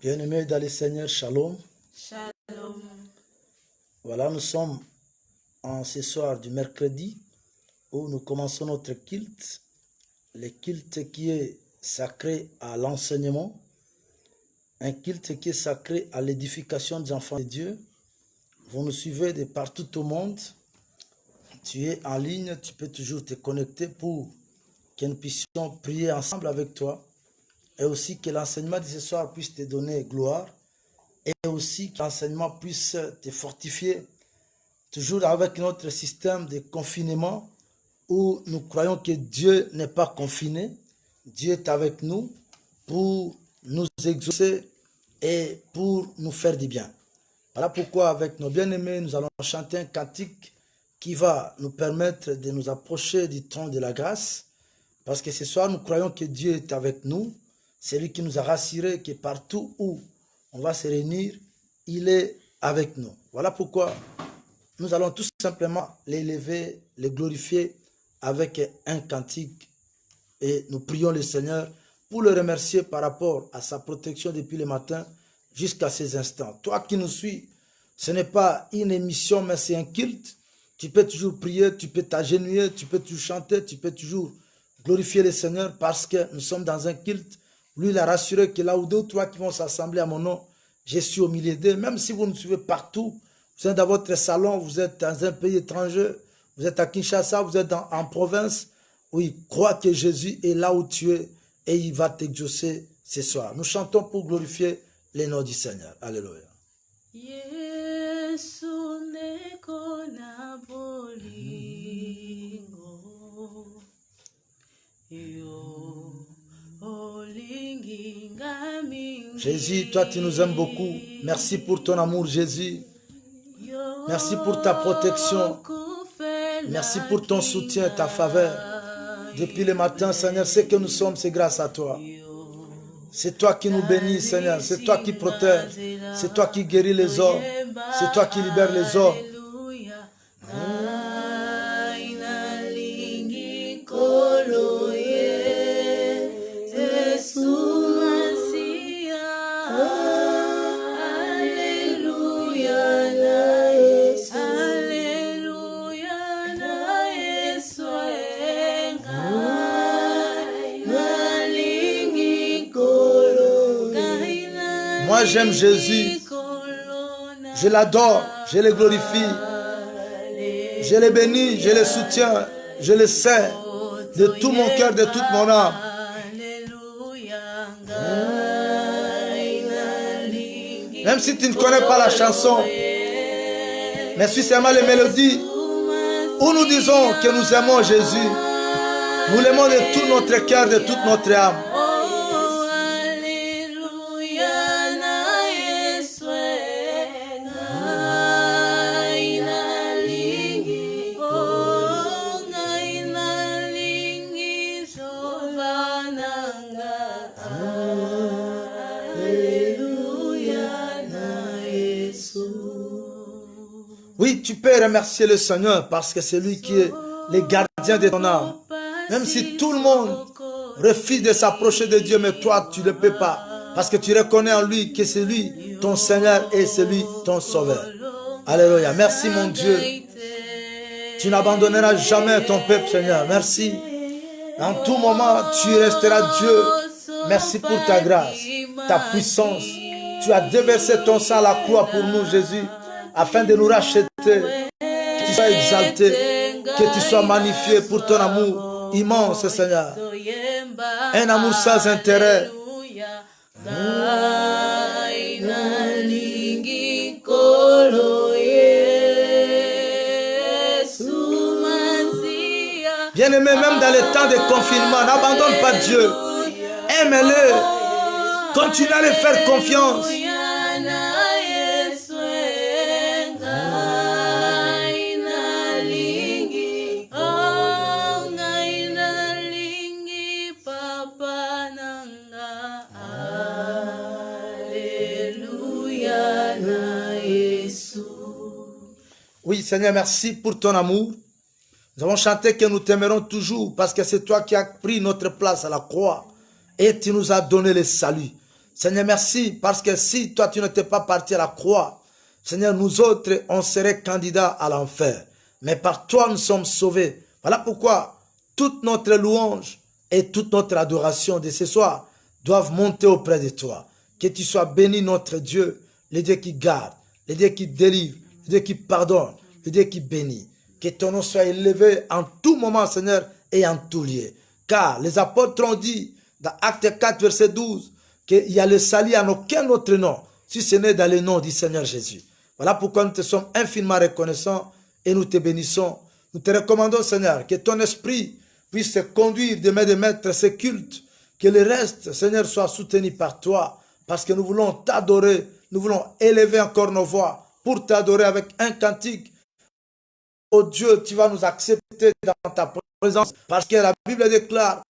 Bien-aimés dans le Seigneur, shalom. Shalom. Voilà, nous sommes en ce soir du mercredi où nous commençons notre culte. Le culte qui est sacré à l'enseignement, un culte qui est sacré à l'édification des enfants de Dieu. Vous nous suivez de partout au monde. Tu es en ligne, tu peux toujours te connecter pour que nous puissions prier ensemble avec toi. Et aussi que l'enseignement de ce soir puisse te donner gloire. Et aussi que l'enseignement puisse te fortifier. Toujours avec notre système de confinement où nous croyons que Dieu n'est pas confiné. Dieu est avec nous pour nous exaucer et pour nous faire du bien. Voilà pourquoi avec nos bien-aimés, nous allons chanter un cantique qui va nous permettre de nous approcher du trône de la grâce. Parce que ce soir, nous croyons que Dieu est avec nous. C'est lui qui nous a rassurés que partout où on va se réunir, il est avec nous. Voilà pourquoi nous allons tout simplement l'élever, le glorifier avec un cantique. Et nous prions le Seigneur pour le remercier par rapport à sa protection depuis le matin jusqu'à ces instants. Toi qui nous suis, ce n'est pas une émission, mais c'est un culte. Tu peux toujours prier, tu peux t'agenouiller, tu peux toujours chanter, tu peux toujours glorifier le Seigneur parce que nous sommes dans un culte. Lui, il a rassuré que là où deux ou trois qui vont s'assembler à mon nom, je suis au milieu d'eux. Même si vous nous suivez partout, vous êtes dans votre salon, vous êtes dans un pays étranger, vous êtes à Kinshasa, vous êtes en province, oui, crois que Jésus est là où tu es et il va t'exaucer ce soir. Nous chantons pour glorifier le nom du Seigneur. Alléluia. Yesu neko na bolingo yo olingi ngamingi. Jésus, toi tu nous aimes beaucoup. Merci pour ton amour, Jésus. Merci pour ta protection. Merci pour ton soutien, ta faveur. Depuis le matin, Seigneur, ce que nous sommes, c'est grâce à toi. C'est toi qui nous bénis, Seigneur. C'est toi qui protèges. C'est toi qui guéris les hommes. C'est toi qui libères les hommes. Moi, j'aime Jésus. Je l'adore, je le glorifie. Je le bénis, je le soutiens, je le sers de tout mon cœur, de toute mon âme. Même si tu ne connais pas la chanson, mais suis seulement les mélodies où nous disons que nous aimons Jésus. Nous l'aimons de tout notre cœur, de toute notre âme. Oui, tu peux remercier le Seigneur parce que c'est lui qui est le gardien de ton âme. Même si tout le monde refuse de s'approcher de Dieu, mais toi, tu ne peux pas. Parce que tu reconnais en lui que c'est lui ton Seigneur et c'est lui ton Sauveur. Alléluia. Merci mon Dieu. Tu n'abandonneras jamais ton peuple, Seigneur. Merci. En tout moment, tu resteras Dieu. Merci pour ta grâce, ta puissance. Tu as déversé ton sang à la croix pour nous, Jésus, afin de nous racheter, que tu sois exalté, que tu sois magnifié pour ton amour immense, Seigneur. Un amour sans intérêt. Bien-aimé, même dans les temps de confinement, n'abandonne pas Dieu. Aime-le. Continue à lui faire confiance. Oui, Seigneur, merci pour ton amour. Nous avons chanté que nous t'aimerons toujours parce que c'est toi qui as pris notre place à la croix et tu nous as donné le salut. Seigneur, merci parce que si toi tu n'étais pas parti à la croix, Seigneur, nous autres, on serait candidats à l'enfer. Mais par toi, nous sommes sauvés. Voilà pourquoi toute notre louange et toute notre adoration de ce soir doivent monter auprès de toi. Que tu sois béni, notre Dieu, le Dieu qui garde, le Dieu qui délivre, le Dieu qui pardonne, le Dieu qui bénit. Que ton nom soit élevé en tout moment, Seigneur, et en tout lieu. Car les apôtres ont dit, dans Acte 4, verset 12, qu'il y a le salut en aucun autre nom, si ce n'est dans le nom du Seigneur Jésus. Voilà pourquoi nous te sommes infiniment reconnaissants et nous te bénissons. Nous te recommandons, Seigneur, que ton esprit puisse conduire de main de maître ce culte, que le reste, Seigneur, soit soutenu par toi, parce que nous voulons t'adorer, nous voulons élever encore nos voix pour t'adorer avec un cantique. Oh Dieu, tu vas nous accepter dans ta présence, parce que la Bible déclare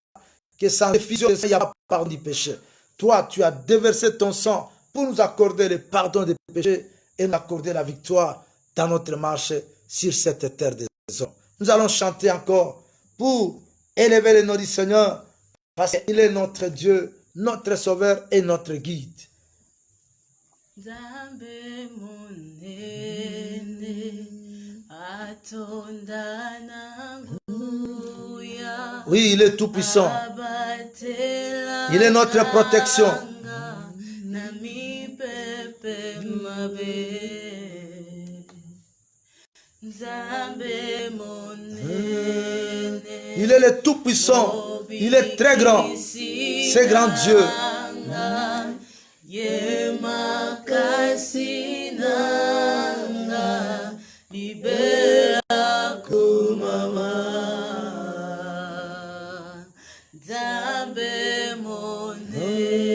que sans effusion, il n'y a pas pardon du péché. Toi, tu as déversé ton sang pour nous accorder le pardon des péchés et nous accorder la victoire dans notre marche sur cette terre des hommes. Nous allons chanter encore pour élever le nom du Seigneur, parce qu'il est notre Dieu, notre Sauveur et notre guide. Nzambe monene atonda na nguya. Oui, il est tout puissant. Il est notre protection. Na mi pepe mabe. Nzambe monene. Il est le tout puissant. Il est très grand. C'est grand Dieu. Yema kasinanga libera kumama Nzambe monene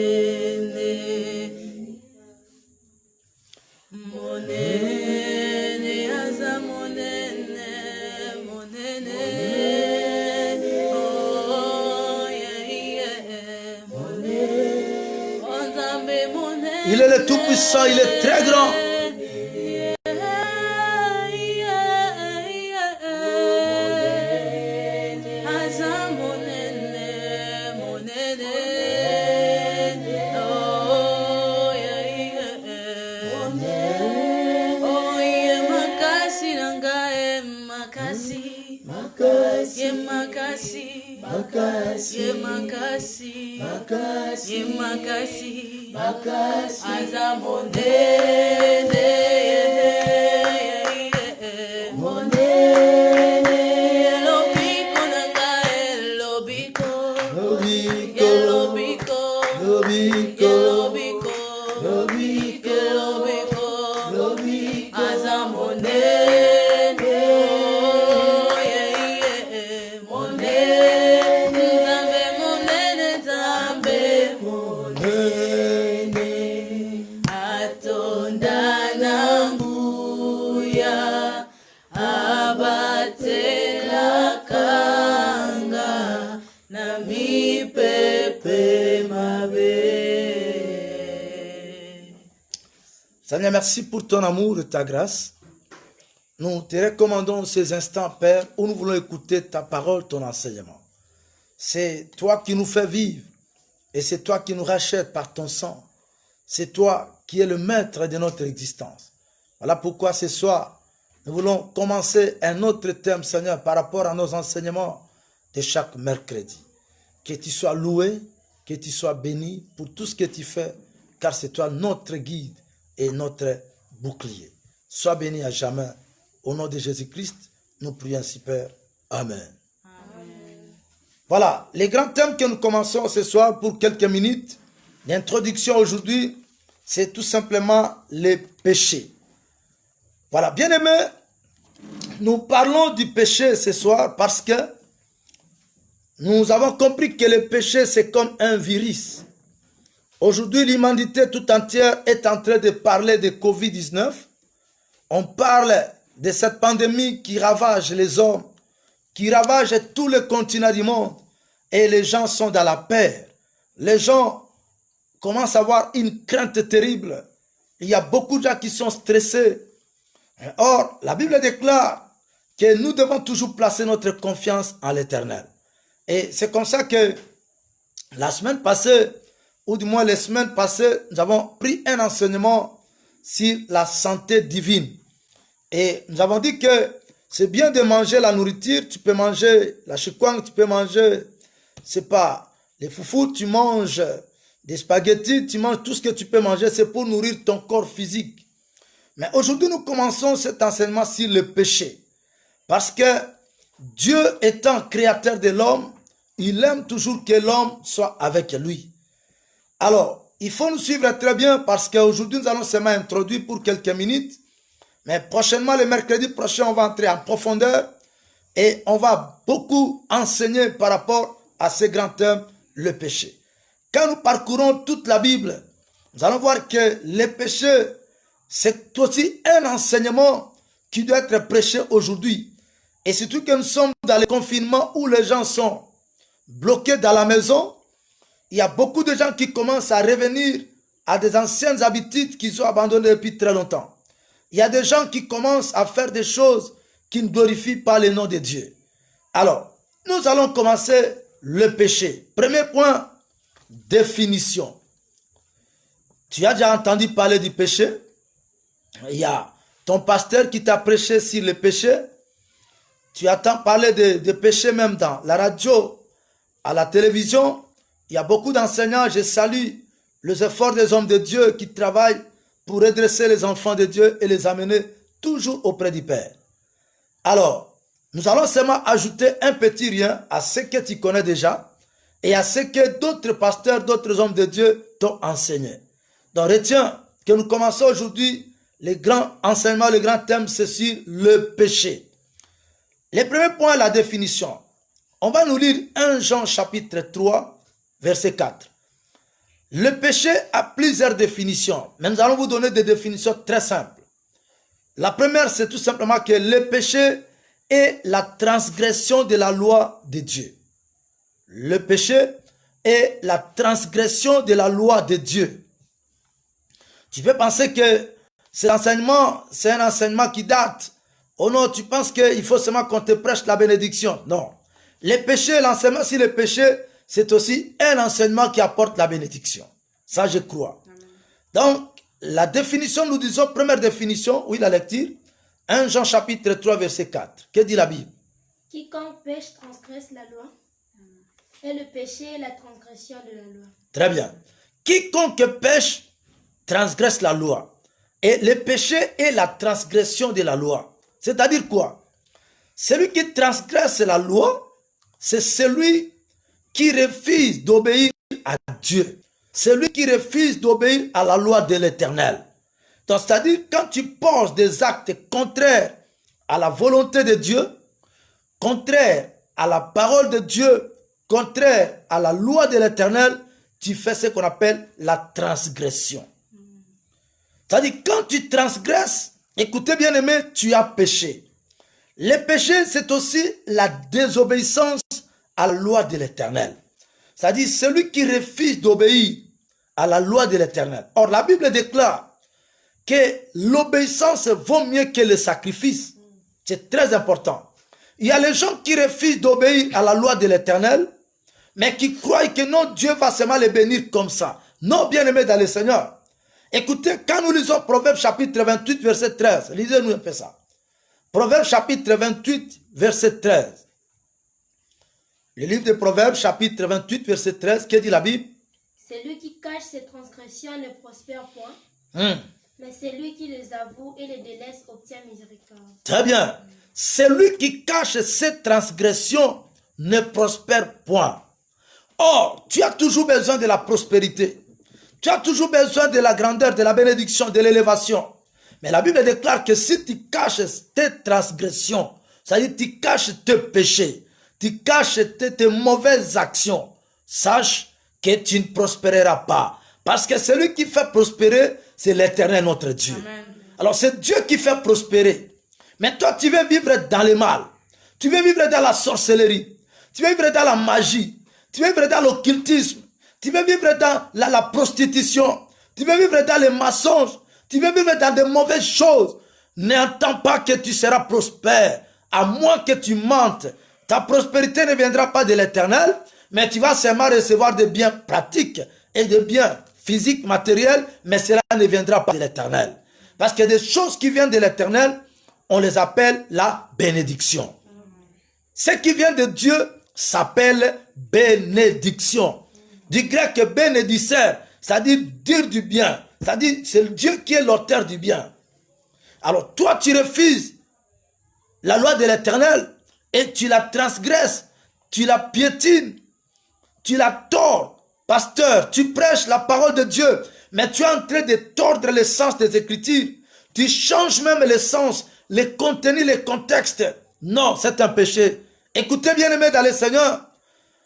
monene aza monene monene oh yeah yeah monene oh Nzambe monene. Il est le tout puissant, il est très grand. Aza monene monene lobiko nanga lobiko lobiko lobiko lobiko lobiko aza monene monene Nzambe monene atonda na nguya abatela kanga na mipepe mabe. Seigneur, merci pour ton amour et ta grâce. Nous te recommandons ces instants, Père, où nous voulons écouter ta parole, ton enseignement. C'est toi qui nous fais vivre et c'est toi qui nous rachètes par ton sang. C'est toi qui es le maître de notre existence. Voilà pourquoi ce soir, nous voulons commencer un autre thème, Seigneur, par rapport à nos enseignements de chaque mercredi. Que tu sois loué, que tu sois béni pour tout ce que tu fais, car c'est toi notre guide et notre bouclier. Sois béni à jamais. Au nom de Jésus-Christ, nous prions ainsi, Père. Amen. Voilà, les grands thèmes que nous commençons ce soir pour quelques minutes. L'introduction aujourd'hui, c'est tout simplement les péchés. Voilà, bien aimés, nous parlons du péché ce soir parce que nous avons compris que le péché, c'est comme un virus. Aujourd'hui, l'humanité tout entière est en train de parler de Covid-19. On parle de cette pandémie qui ravage les hommes, qui ravage tous les continents du monde. Et les gens sont dans la peur. Les gens commencent à avoir une crainte terrible. Il y a beaucoup de gens qui sont stressés. Or, la Bible déclare que nous devons toujours placer notre confiance en l'Éternel. Et c'est comme ça que la semaine passée, ou du moins les semaines passées, nous avons pris un enseignement sur la santé divine. Et nous avons dit que c'est bien de manger la nourriture. Tu peux manger la chikwang, tu peux manger, c'est pas, les foufous, tu manges des spaghettis, tu manges tout ce que tu peux manger, c'est pour nourrir ton corps physique. Mais aujourd'hui, nous commençons cet enseignement sur le péché. Parce que Dieu étant créateur de l'homme, il aime toujours que l'homme soit avec lui. Alors, il faut nous suivre très bien parce qu'aujourd'hui, nous allons seulement introduire pour quelques minutes. Mais prochainement, le mercredi prochain, on va entrer en profondeur et on va beaucoup enseigner par rapport à ce grand thème, le péché. Quand nous parcourons toute la Bible, nous allons voir que le péché, c'est aussi un enseignement qui doit être prêché aujourd'hui. Et surtout que nous sommes dans le confinement où les gens sont bloqués dans la maison, il y a beaucoup de gens qui commencent à revenir à des anciennes habitudes qu'ils ont abandonnées depuis très longtemps. Il y a des gens qui commencent à faire des choses qui ne glorifient pas le nom de Dieu. Alors, nous allons commencer le péché. Premier point, définition. Tu as déjà entendu parler du péché? Il y a ton pasteur qui t'a prêché sur le péché. Tu entends parler de péché même dans la radio, à la télévision. Il y a beaucoup d'enseignants. Je salue les efforts des hommes de Dieu qui travaillent pour redresser les enfants de Dieu et les amener toujours auprès du Père. Alors, nous allons seulement ajouter un petit rien à ce que tu connais déjà et à ce que d'autres pasteurs, d'autres hommes de Dieu t'ont enseigné. Donc, retiens que nous commençons aujourd'hui le grand enseignement, le grand thème, c'est sur le péché. Le premier point, la définition. On va nous lire 1 Jean chapitre 3, verset 4. Le péché a plusieurs définitions, mais nous allons vous donner des définitions très simples. La première, c'est tout simplement que le péché est la transgression de la loi de Dieu. Le péché est la transgression de la loi de Dieu. Tu peux penser que cet enseignement, c'est un enseignement qui date. Oh non, tu penses qu'il faut seulement qu'on te prêche la bénédiction. Non. Le péché, l'enseignement sur le péché, c'est aussi un enseignement qui apporte la bénédiction. Ça, je crois. Amen. Donc, la définition, nous disons, première définition, oui, la lecture, 1 Jean chapitre 3, verset 4. Que dit la Bible? Quiconque pêche transgresse la loi, et le péché est la transgression de la loi. Très bien. Quiconque pêche transgresse la loi, et le péché est la transgression de la loi. C'est-à-dire quoi? Celui qui transgresse la loi, c'est celui qui refuse d'obéir à Dieu. Celui qui refuse d'obéir à la loi de l'Éternel. Donc, c'est-à-dire, quand tu poses des actes contraires à la volonté de Dieu, contraires à la parole de Dieu, contraires à la loi de l'Éternel, tu fais ce qu'on appelle la transgression. C'est-à-dire, quand tu transgresses, écoutez bien aimé, tu as péché. Le péché, c'est aussi la désobéissance à la loi de l'Éternel. C'est-à-dire celui qui refuse d'obéir à la loi de l'Éternel. Or, la Bible déclare que l'obéissance vaut mieux que le sacrifice. C'est très important. Il y a les gens qui refusent d'obéir à la loi de l'Éternel, mais qui croient que non, Dieu va seulement les bénir comme ça. Non, bien-aimés dans le Seigneur. Écoutez, quand nous lisons Proverbes chapitre 28, verset 13, lisez-nous un peu ça. Proverbes chapitre 28, verset 13. Le livre de Proverbes, chapitre 28, verset 13, que dit la Bible? Celui qui cache ses transgressions ne prospère point, mais celui qui les avoue et les délaisse obtient miséricorde. Très bien. Celui qui cache ses transgressions ne prospère point. Or, tu as toujours besoin de la prospérité. Tu as toujours besoin de la grandeur, de la bénédiction, de l'élévation. Mais la Bible déclare que si tu caches tes transgressions, c'est-à-dire tu caches tes péchés, tu caches tes mauvaises actions, sache que tu ne prospéreras pas. Parce que celui qui fait prospérer, c'est l'Éternel notre Dieu. Amen. Alors c'est Dieu qui fait prospérer. Mais toi, tu veux vivre dans le mal. Tu veux vivre dans la sorcellerie. Tu veux vivre dans la magie. Tu veux vivre dans l'occultisme. Tu veux vivre dans la prostitution. Tu veux vivre dans les mensonges. Tu veux vivre dans de mauvaises choses. N'entends pas que tu seras prospère. À moins que tu mentes. Ta prospérité ne viendra pas de l'Éternel, mais tu vas seulement recevoir des biens pratiques et de biens physiques, matériels, mais cela ne viendra pas de l'Éternel. Parce que des choses qui viennent de l'Éternel, on les appelle la bénédiction. Ce qui vient de Dieu s'appelle bénédiction. Du grec bénédicere, c'est-à-dire dire du bien. C'est-à-dire c'est Dieu qui est l'auteur du bien. Alors toi tu refuses la loi de l'Éternel et tu la transgresses, tu la piétines, tu la tords. Pasteur, tu prêches la parole de Dieu, mais tu es en train de tordre le sens des Écritures. Tu changes même le sens, les contenus, les contextes. Non, c'est un péché. Écoutez bien aimés dans le Seigneur,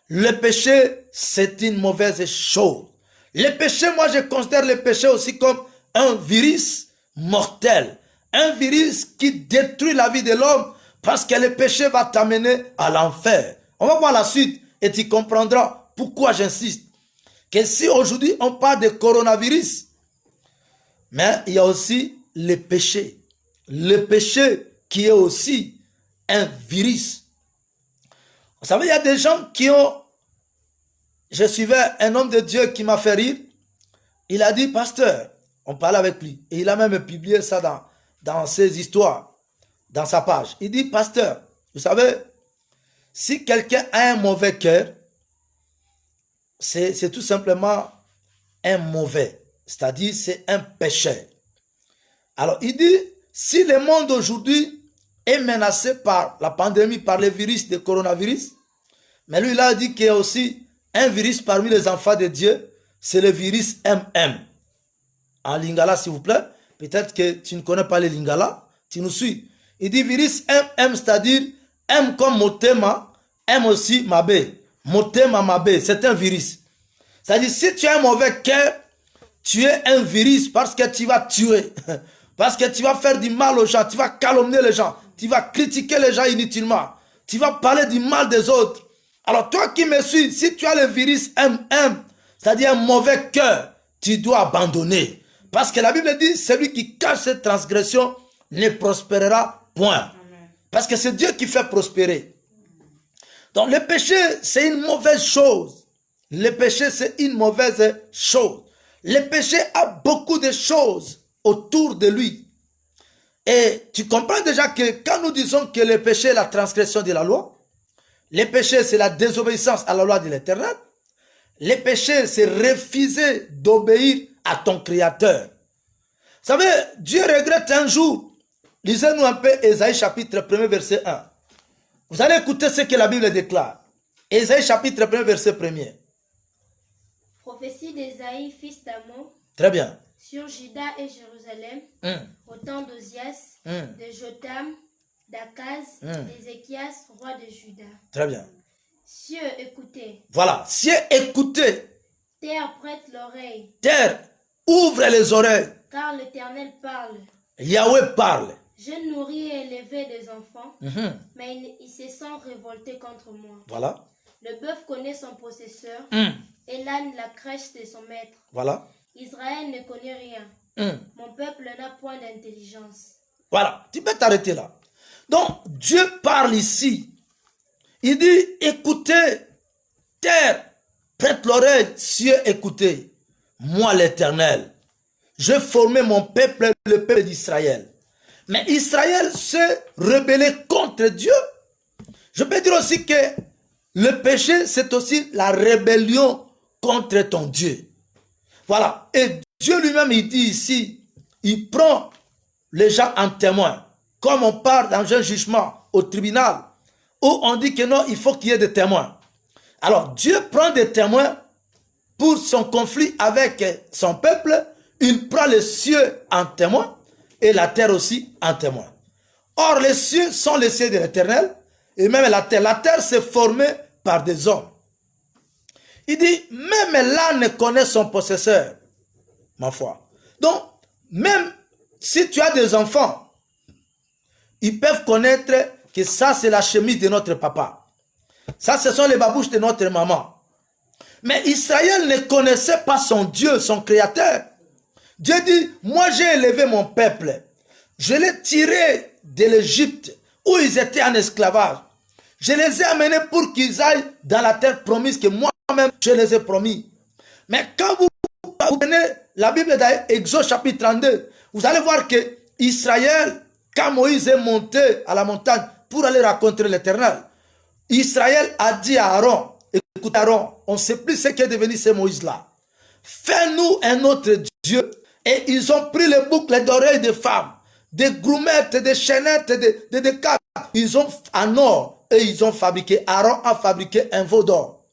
le péché, c'est une mauvaise chose. Le péché, moi je considère le péché aussi comme un virus mortel. Un virus qui détruit la vie de l'homme parce que le péché va t'amener à l'enfer. On va voir la suite et tu comprendras pourquoi j'insiste. Que si aujourd'hui on parle de coronavirus, mais il y a aussi le péché. Le péché qui est aussi un virus. Vous savez, il y a des gens qui ont... Je suivais un homme de Dieu qui m'a fait rire. Il a dit, pasteur, on parlait avec lui. Et il a même publié ça dans ses histoires, dans sa page. Il dit, pasteur, vous savez, si quelqu'un a un mauvais cœur, c'est tout simplement un mauvais. C'est-à-dire, c'est un pécheur. Alors, il dit, si le monde aujourd'hui est menacé par la pandémie, par le virus de coronavirus, mais lui, il a dit qu'il y a aussi un virus parmi les enfants de Dieu, c'est le virus MM. En lingala, s'il vous plaît. Peut-être que tu ne connais pas le lingala, tu nous suis. Il dit virus MM, c'est-à-dire M comme Motema, M aussi Mabé. Motema Mabé, c'est un virus. C'est-à-dire, si tu as un mauvais cœur, tu es un virus parce que tu vas tuer. Parce que tu vas faire du mal aux gens, tu vas calomnier les gens, tu vas critiquer les gens inutilement, tu vas parler du mal des autres. Alors toi qui me suis, si tu as le virus MM, c'est-à-dire un mauvais cœur, tu dois abandonner. Parce que la Bible dit, celui qui cache cette transgression ne prospérera point. Parce que c'est Dieu qui fait prospérer. Donc le péché, c'est une mauvaise chose. Le péché, c'est une mauvaise chose. Le péché a beaucoup de choses autour de lui. Et tu comprends déjà que quand nous disons que le péché est la transgression de la loi, le péché c'est la désobéissance à la loi de l'Éternel, le péché c'est refuser d'obéir à ton Créateur. Vous savez, Dieu regrette un jour. Lisez-nous un peu Ésaïe chapitre 1 verset 1. Vous allez écouter ce que la Bible déclare. Ésaïe chapitre 1 verset 1. Prophétie d'Ésaïe, fils d'Amon. Très bien. Sur Juda et Jérusalem, au temps d'Ozias, de Jotham, d'Akaz, d'Ézéchias, roi de Juda. Très bien. Cieux, écoutez. Voilà, cieux, écoutez. Terre, prête l'oreille. Terre, ouvre les oreilles. Car l'Éternel parle. Yahweh parle. Je nourris et élevé des enfants, mais ils se sont révoltés contre moi. Voilà. Le bœuf connaît son possesseur, et l'âne la crèche de son maître. Voilà. Israël ne connaît rien. Mon peuple n'a point d'intelligence. Voilà, tu peux t'arrêter là. Donc, Dieu parle ici. Il dit, écoutez, terre, prête l'oreille, cieux, écoutez. Moi, l'Éternel, j'ai formé mon peuple, le peuple d'Israël. Mais Israël s'est rebellé contre Dieu. Je peux dire aussi que le péché, c'est aussi la rébellion contre ton Dieu. Voilà. Et Dieu lui-même, il dit ici, il prend les gens en témoin. Comme on part dans un jugement au tribunal, où on dit que non, il faut qu'il y ait des témoins. Alors, Dieu prend des témoins pour son conflit avec son peuple. Il prend les cieux en témoin et la terre aussi en témoin. Or, les cieux sont les cieux de l'Éternel et même la terre. La terre s'est formée par des hommes. Il dit, même l'âne connaît son possesseur, ma foi. Donc, même si tu as des enfants, ils peuvent connaître que ça, c'est la chemise de notre papa. Ça, ce sont les babouches de notre maman. Mais Israël ne connaissait pas son Dieu, son Créateur. Dieu dit, moi j'ai élevé mon peuple. Je l'ai tiré de l'Égypte, où ils étaient en esclavage. Je les ai amenés pour qu'ils aillent dans la terre promise que moi-même je les ai promis. Mais quand vous prenez la Bible d'Exode chapitre 32, vous allez voir que Israël, quand Moïse est monté à la montagne pour aller rencontrer l'Éternel, Israël a dit à Aaron, écoute Aaron, on ne sait plus ce qui est devenu ce Moïse-là. Fais-nous un autre Dieu. Et ils ont pris les boucles d'oreilles des femmes, des groumettes, des chaînettes, des câbles. Ils ont en or et ils ont fabriqué, Aaron a fabriqué un veau d'or.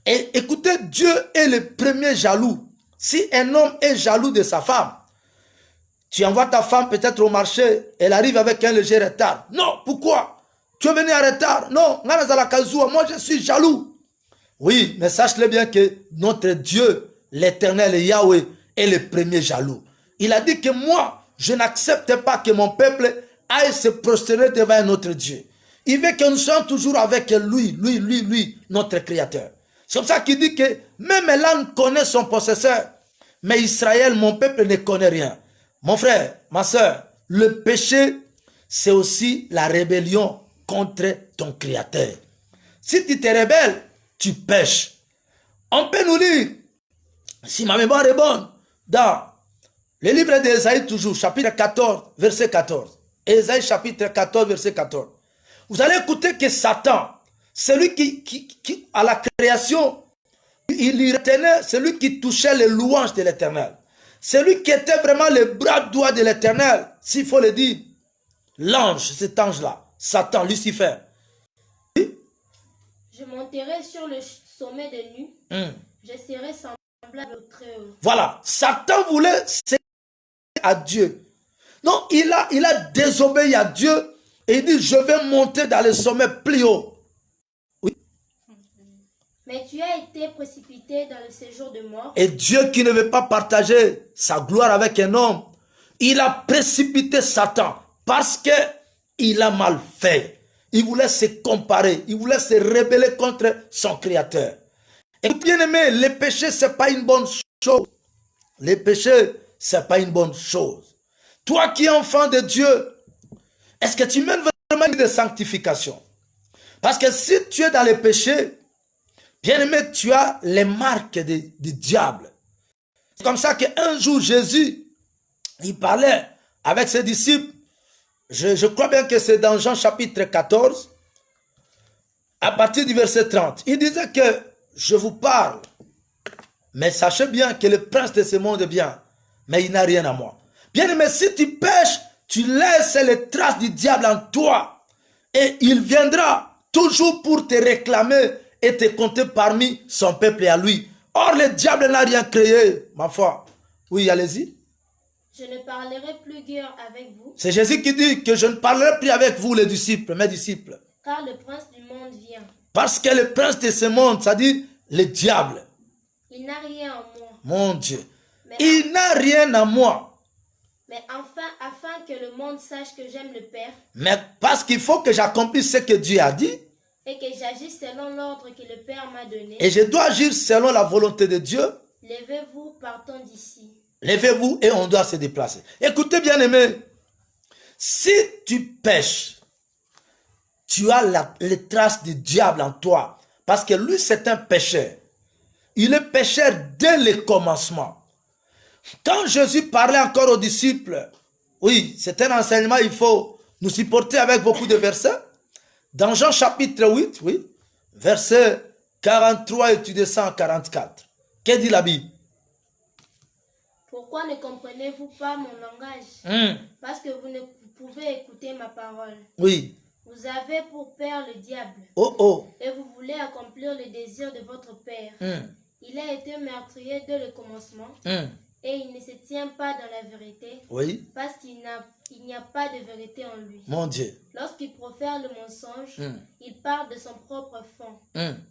Et écoutez, Dieu est le premier jaloux. Si un homme est jaloux de sa femme, tu envoies ta femme peut-être au marché, elle arrive avec un léger retard. Non, pourquoi? Tu es venu en retard? Non, moi je suis jaloux. Oui, mais sache-le bien que notre Dieu, l'Éternel Yahweh, est le premier jaloux. Il a dit que moi, je n'accepte pas que mon peuple aille se prosterner devant un autre Dieu. Il veut que nous soyons toujours avec lui, notre Créateur. C'est comme ça qu'il dit que même l'âne connaît son possesseur, mais Israël, mon peuple, ne connaît rien. Mon frère, ma soeur, le péché, c'est aussi la rébellion contre ton Créateur. Si tu te rebelles, tu pêches. On peut nous lire, si ma mémoire est bonne, dans le livre d'Ésaïe toujours, chapitre 14, verset 14. Ésaïe chapitre 14, verset 14. Vous allez écouter que Satan, celui qui à la création, il retenait celui qui touchait les louanges de l'Éternel. Celui qui était vraiment le bras droit de l'Éternel, s'il faut le dire, l'ange, cet ange-là, Satan, Lucifer. Je monterai sur le sommet des nues, je serai semblable au Très-Haut. Voilà, Satan voulait servir à Dieu. Non, il a désobéi à Dieu et il dit, je vais monter dans le sommet plus haut. Oui. Mais tu as été précipité dans le séjour de mort. Et Dieu qui ne veut pas partager sa gloire avec un homme, il a précipité Satan parce qu'il a mal fait. Il voulait se comparer, il voulait se rebeller contre son Créateur. Et bien aimé, le péché, ce n'est pas une bonne chose. Le péché, ce n'est pas une bonne chose. Toi qui es enfant de Dieu, est-ce que tu mènes vraiment une vie de sanctification? Parce que si tu es dans le péché, bien aimé, tu as les marques du diable. C'est comme ça qu'un jour, Jésus, il parlait avec ses disciples. Je crois bien que c'est dans Jean chapitre 14, à partir du verset 30. Il disait que je vous parle, mais sachez bien que le prince de ce monde est bien, mais il n'a rien à moi. Bien aimé, si tu pêches, tu laisses les traces du diable en toi, et il viendra toujours pour te réclamer et te compter parmi son peuple et à lui. Or, le diable n'a rien créé, ma foi. Oui, allez-y. Je ne parlerai plus guère avec vous. C'est Jésus qui dit que je ne parlerai plus avec vous, les disciples, mes disciples. Car le prince du monde vient. Parce que le prince de ce monde, c'est-à-dire le diable. Il n'a rien en moi. Mon Dieu. Il n'a rien à moi. Mais enfin, afin que le monde sache que j'aime le Père. Mais parce qu'il faut que j'accomplisse ce que Dieu a dit. Et que j'agisse selon l'ordre que le Père m'a donné. Et je dois agir selon la volonté de Dieu. Levez-vous, partons d'ici. Levez-vous et on doit se déplacer. Écoutez bien aimé, si tu pêches, tu as les traces du diable en toi. Parce que lui c'est un pécheur. Il est pécheur dès le commencement. Quand Jésus parlait encore aux disciples, oui, c'est un enseignement, il faut nous supporter avec beaucoup de versets. Dans Jean chapitre 8, oui, verset 43 et tu descends à 44. Que dit la Bible? Pourquoi ne comprenez-vous pas mon langage? Parce que vous ne pouvez écouter ma parole. Oui. Vous avez pour père le diable. Et vous voulez accomplir les désirs de votre père. Il a été meurtrier dès le commencement. Et il ne se tient pas dans la vérité. Oui. Parce qu'il n'y a pas de vérité en lui. Mon Dieu. Lorsqu'il profère le mensonge, il parle de son propre fond.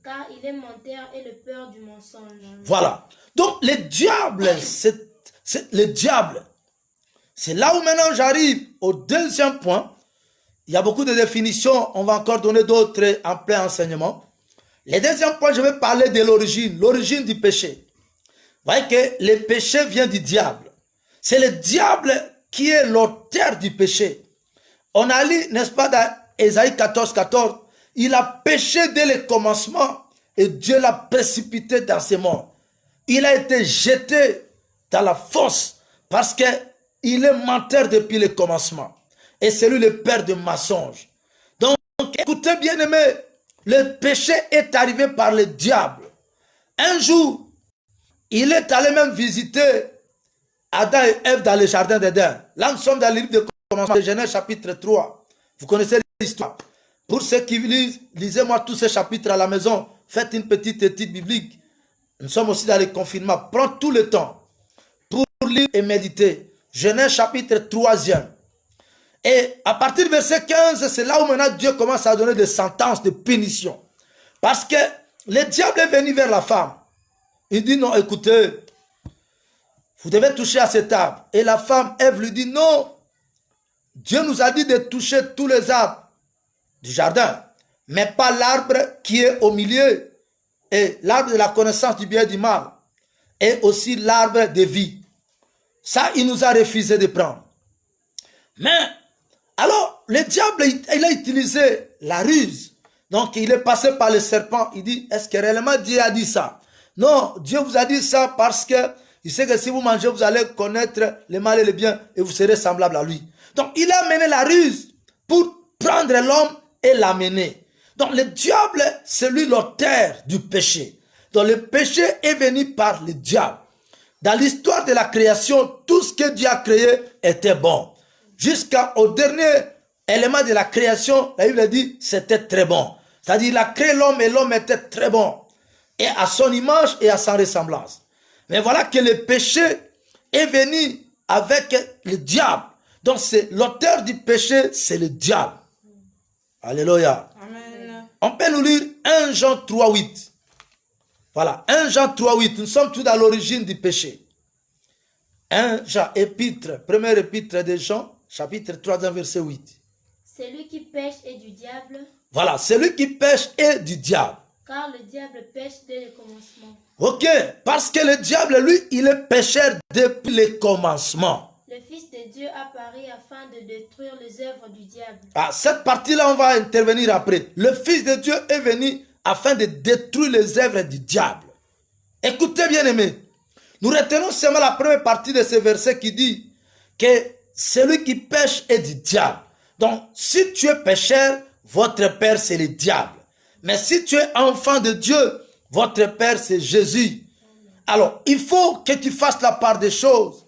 Car il est menteur et le père du mensonge. Voilà. Donc le diable, le diable. C'est là où maintenant j'arrive au deuxième point. Il y a beaucoup de définitions. On va encore donner d'autres en plein enseignement. Le deuxième point, je vais parler de l'origine du péché. Vous voyez que le péché vient du diable. C'est le diable qui est l'auteur du péché. On a lu, n'est-ce pas, dans Ésaïe 14, 14, il a péché dès le commencement et Dieu l'a précipité dans ses morts. il a été jeté dans la fosse parce qu'il est menteur depuis le commencement. Et c'est lui le père de mensonges. Donc, écoutez bien aimé, le péché est arrivé par le diable. Un jour, il est allé même visiter Adam et Ève dans le jardin d'Éden. Là, nous sommes dans le livre de commencement de Genèse chapitre 3. Vous connaissez l'histoire. Pour ceux qui lisent, lisez-moi tous ces chapitres à la maison. Faites une petite étude biblique. Nous sommes aussi dans le confinement. Prends tout le temps pour lire et méditer. Genèse chapitre 3e. Et à partir du verset 15, c'est là où maintenant Dieu commence à donner des sentences de punition. Parce que le diable est venu vers la femme. Il dit non, écoutez, vous devez toucher à cet arbre. Et la femme, Ève, lui dit non. Dieu nous a dit de toucher tous les arbres du jardin, mais pas l'arbre qui est au milieu, et l'arbre de la connaissance du bien et du mal, et aussi l'arbre de vie. Ça, il nous a refusé de prendre. Mais, alors, le diable, il a utilisé la ruse. Donc, il est passé par le serpent. Il dit, est-ce que réellement Dieu a dit ça? Non, Dieu vous a dit ça parce que il sait que si vous mangez, vous allez connaître le mal et le bien, et vous serez semblable à lui. Donc, il a mené la ruse pour prendre l'homme et l'amener. Donc, le diable, c'est lui l'auteur du péché. Donc, le péché est venu par le diable. Dans l'histoire de la création, tout ce que Dieu a créé était bon. Jusqu'au dernier élément de la création, la Bible dit, c'était très bon. C'est-à-dire, il a créé l'homme et l'homme était très bon. Et à son image et à sa ressemblance. Mais voilà que le péché est venu avec le diable. Donc, c'est l'auteur du péché, c'est le diable. Alléluia. Amen. On peut nous lire 1 Jean 3, 8. Voilà, 1 Jean 3, 8. Nous sommes tous à l'origine du péché. 1 Jean, épître, première épître de Jean, chapitre 3, verset 8. Celui qui pêche est du diable. Voilà, celui qui pêche est du diable. Car le diable pêche dès le commencement. Ok, parce que le diable, lui, il est pécheur depuis le commencement. Le Fils de Dieu apparaît afin de détruire les œuvres du diable. Ah, cette partie-là, on va intervenir après. Le Fils de Dieu est venu afin de détruire les œuvres du diable. Écoutez bien aimé, nous retenons seulement la première partie de ce verset qui dit que celui qui pêche est du diable. Donc, si tu es pécheur, votre père c'est le diable. Mais si tu es enfant de Dieu, votre père c'est Jésus. Alors, il faut que tu fasses la part des choses.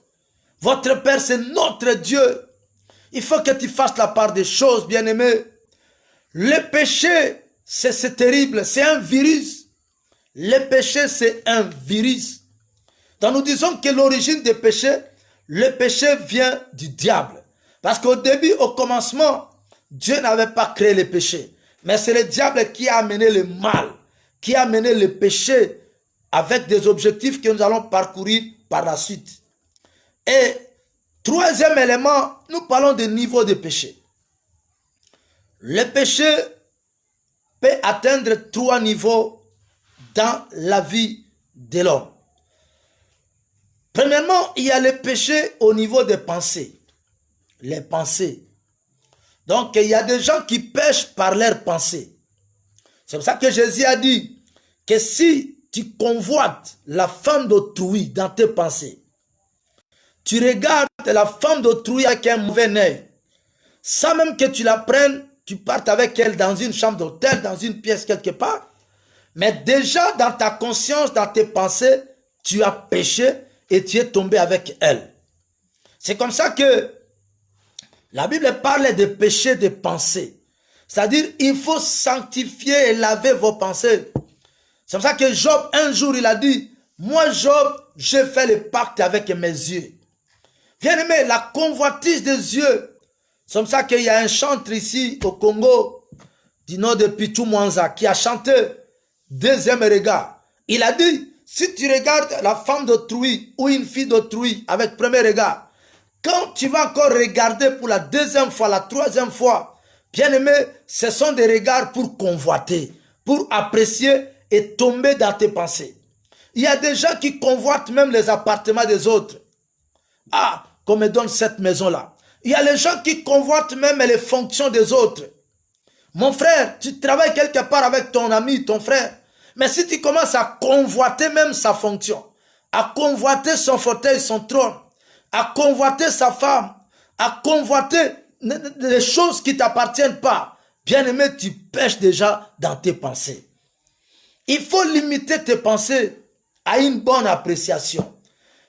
Votre père c'est notre Dieu. Il faut que tu fasses la part des choses, bien-aimé. Le péché, c'est terrible, c'est un virus. Le péché, c'est un virus. Donc nous disons que l'origine des péchés, le péché vient du diable. Parce qu'au début, au commencement, Dieu n'avait pas créé le péché. Mais c'est le diable qui a amené le mal, qui a amené le péché avec des objectifs que nous allons parcourir par la suite. Et troisième élément, nous parlons du niveau de péché. Le péché peut atteindre 3 niveaux dans la vie de l'homme. Premièrement, il y a le péché au niveau des pensées. Les pensées. Donc, il y a des gens qui pêchent par leurs pensées. C'est pour ça que Jésus a dit que si tu convoites la femme d'autrui dans tes pensées, tu regardes la femme d'autrui avec un mauvais œil, sans même que tu la prennes, tu partes avec elle dans une chambre d'hôtel, dans une pièce quelque part, mais déjà dans ta conscience, dans tes pensées, tu as péché et tu es tombé avec elle. C'est comme ça que la Bible parle de péché de pensée. C'est-à-dire, il faut sanctifier et laver vos pensées. C'est pour ça que Job, un jour, il a dit, moi Job, j'ai fait le pacte avec mes yeux. Bien aimé, la convoitise des yeux. C'est comme ça qu'il y a un chanteur ici au Congo, du nom de Pichou Mwanza, qui a chanté Deuxième regard. Il a dit, si tu regardes la femme d'autrui ou une fille d'autrui avec premier regard, quand tu vas encore regarder pour la deuxième fois, la troisième fois, bien aimé, ce sont des regards pour convoiter, pour apprécier et tomber dans tes pensées. Il y a des gens qui convoitent même les appartements des autres. Ah, qu'on me donne cette maison-là. Il y a les gens qui convoitent même les fonctions des autres. Mon frère, tu travailles quelque part avec ton ami, ton frère. Mais si tu commences à convoiter même sa fonction, à convoiter son fauteuil, son trône, à convoiter sa femme, à convoiter les choses qui ne t'appartiennent pas, bien-aimé, tu pêches déjà dans tes pensées. Il faut limiter tes pensées à une bonne appréciation.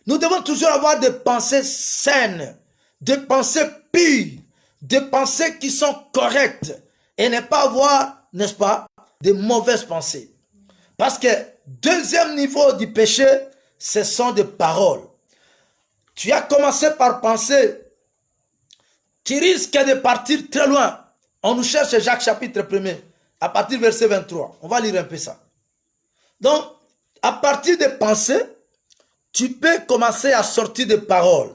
Nous devons toujours avoir des pensées saines, des pensées pures, des pensées qui sont correctes et ne pas avoir, n'est-ce pas, de mauvaises pensées. Parce que deuxième niveau du péché, ce sont des paroles. Tu as commencé par penser, tu risques de partir très loin. On nous cherche Jacques chapitre 1er, à partir du verset 23. On va lire un peu ça. Donc, à partir des pensées, tu peux commencer à sortir des paroles.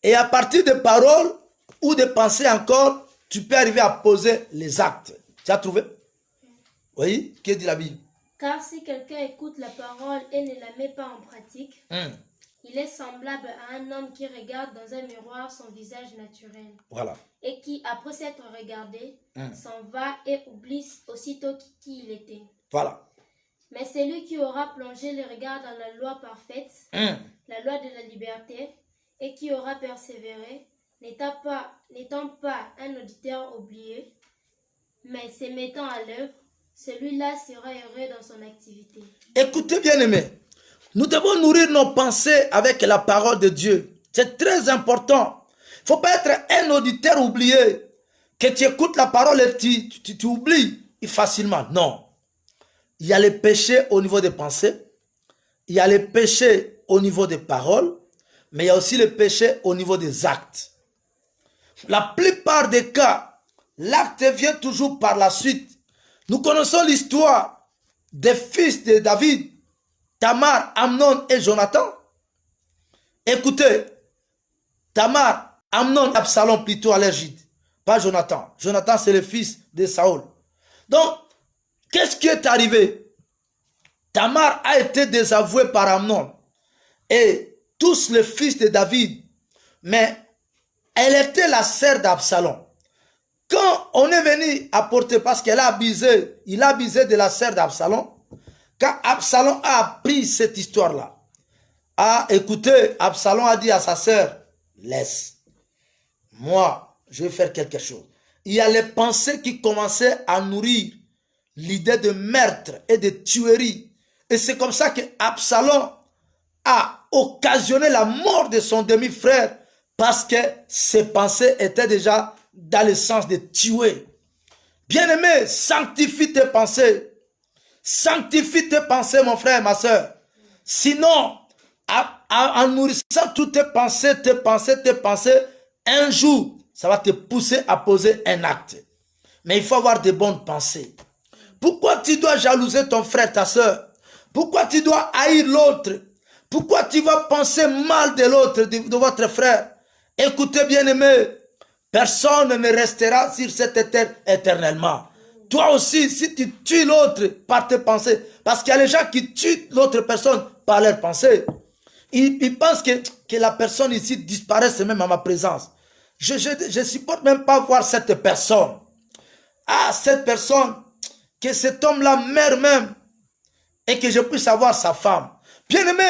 Et à partir des paroles ou des pensées encore, tu peux arriver à poser les actes. Tu as trouvé? Oui, que dit la Bible? Car si quelqu'un écoute la parole et ne la met pas en pratique, il est semblable à un homme qui regarde dans un miroir son visage naturel. Voilà. Et qui, après s'être regardé, s'en va et oublie aussitôt qui il était. Voilà. Mais celui qui aura plongé le regard dans la loi parfaite, la loi de la liberté, et qui aura persévéré, n'étant pas un auditeur oublié, mais se mettant à l'œuvre, celui-là sera heureux dans son activité. Écoutez bien aimé, nous devons nourrir nos pensées avec la parole de Dieu. C'est très important. Il ne faut pas être un auditeur oublié, que tu écoutes la parole et tu oublies facilement. Non. Il y a les péchés au niveau des pensées, il y a les péchés au niveau des paroles, mais il y a aussi les péchés au niveau des actes. La plupart des cas, l'acte vient toujours par la suite. Nous connaissons l'histoire des fils de David, Tamar, Amnon et Jonathan. Écoutez, Tamar, Amnon, Absalom plutôt à l'Égypte, pas Jonathan. Jonathan, c'est le fils de Saül. Donc, qu'est-ce qui est arrivé? Tamar a été désavouée par Amnon et tous les fils de David, mais elle était la sœur d'Absalom. Quand on est venu apporter, parce qu'elle a abusé, il a abusé de la sœur d'Absalom, quand Absalom a appris cette histoire-là, écoutez, Absalom a dit à sa sœur, laisse, moi, je vais faire quelque chose. Il y a les pensées qui commençaient à nourrir l'idée de meurtre et de tuerie. Et c'est comme ça que Absalom a occasionné la mort de son demi-frère parce que ses pensées étaient déjà dans le sens de tuer. Bien-aimé, sanctifie tes pensées. Sanctifie tes pensées, mon frère, ma soeur. Sinon, en nourrissant toutes tes pensées, un jour, ça va te pousser à poser un acte. Mais il faut avoir de bonnes pensées. Pourquoi tu dois jalouser ton frère, ta soeur? Pourquoi tu dois haïr l'autre? Pourquoi tu vas penser mal de l'autre, de votre frère? Écoutez, bien-aimé, personne ne restera sur cette terre éternellement. Toi aussi, si tu tues l'autre par tes pensées, parce qu'il y a les gens qui tuent l'autre personne par leurs pensées, ils pensent que la personne ici disparaisse même à ma présence. Je ne supporte même pas voir cette personne. Cette personne, que cet homme-là meurt même, et que je puisse avoir sa femme. Bien-aimé,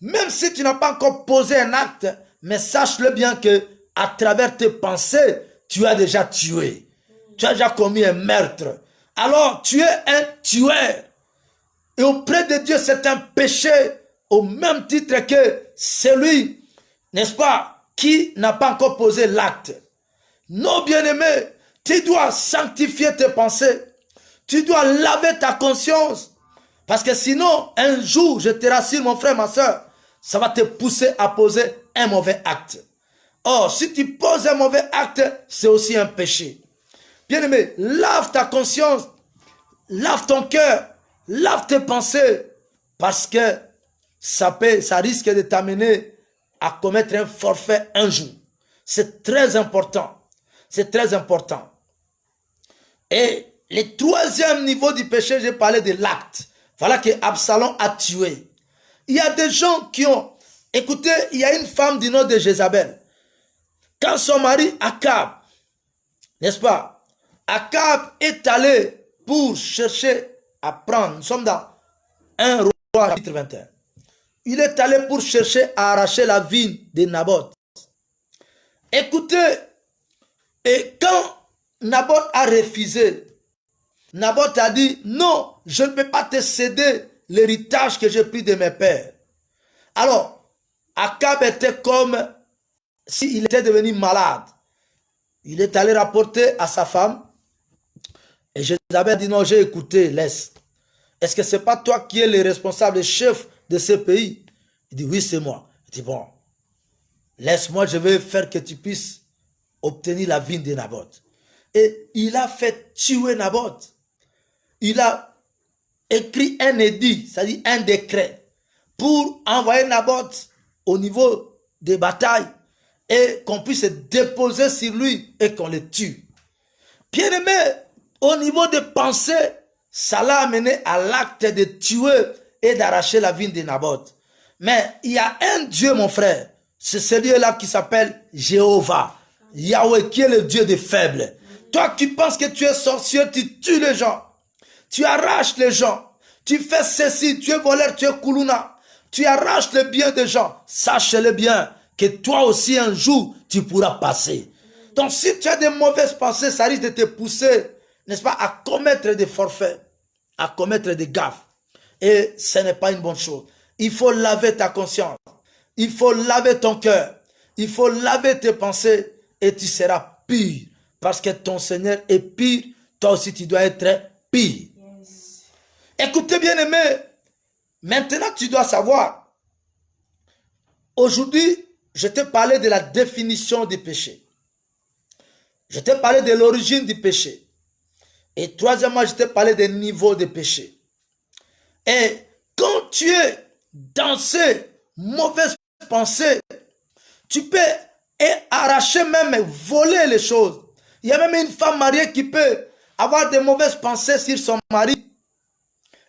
même si tu n'as pas encore posé un acte, mais sache-le bien que à travers tes pensées, tu as déjà tué. Tu as déjà commis un meurtre. Alors, tu es un tueur. Et auprès de Dieu, c'est un péché au même titre que celui, n'est-ce pas, qui n'a pas encore posé l'acte. Non, bien-aimé, tu dois sanctifier tes pensées. Tu dois laver ta conscience. Parce que sinon, un jour, je te rassure, mon frère, ma soeur, ça va te pousser à poser un mauvais acte. Or, si tu poses un mauvais acte, c'est aussi un péché. Bien-aimé, lave ta conscience, lave ton cœur, lave tes pensées, parce que ça risque de t'amener à commettre un forfait un jour. C'est très important. C'est très important. Et le troisième niveau du péché, j'ai parlé de l'acte. Voilà que Absalom a tué. Il y a des gens qui ont... Écoutez, il y a une femme du nom de Jézabel. Quand son mari Akab, n'est-ce pas, Akab est allé pour chercher à prendre, nous sommes dans 1 Roi chapitre 21. il est allé pour chercher à arracher la vigne de Naboth. Écoutez, et quand Naboth a refusé, Naboth a dit, non, je ne peux pas te céder l'héritage que j'ai pris de mes pères. Alors, Akab était comme s'il était devenu malade. Il est allé rapporter à sa femme, et Jézabel a dit, non, j'ai écouté, laisse. Est-ce que ce n'est pas toi qui es le responsable, le chef de ce pays? Il dit, oui, c'est moi. Il dit, bon, laisse-moi, je vais faire que tu puisses obtenir la vigne de Naboth. Et il a fait tuer Naboth. Il a écrit un édit, c'est-à-dire un décret, pour envoyer Naboth au niveau des batailles et qu'on puisse se déposer sur lui et qu'on le tue. Bien aimé, au niveau des pensées, ça l'a amené à l'acte de tuer et d'arracher la vigne de Naboth. Mais il y a un Dieu, mon frère, c'est celui-là qui s'appelle Jéhovah, Yahweh, qui est le Dieu des faibles. Toi qui penses que tu es sorcier, tu tues les gens, tu arraches les gens, tu fais ceci, tu es voleur, tu es koulouna, tu arraches le bien des gens. Sache-le bien que toi aussi un jour tu pourras passer. Donc si tu as des mauvaises pensées, ça risque de te pousser, n'est-ce pas, à commettre des forfaits, à commettre des gaffes. Et ce n'est pas une bonne chose. Il faut laver ta conscience, il faut laver ton cœur, il faut laver tes pensées et tu seras pur. Parce que ton Seigneur est pur, toi aussi tu dois être pur. Yes. Écoutez bien aimé, maintenant tu dois savoir, aujourd'hui je t'ai parlé de la définition du péché. Je t'ai parlé de l'origine du péché. Et troisièmement, je t'ai parlé des niveaux de péché. Et quand tu es dans ces mauvaises pensées, tu peux arracher même, voler les choses. Il y a même une femme mariée qui peut avoir des mauvaises pensées sur son mari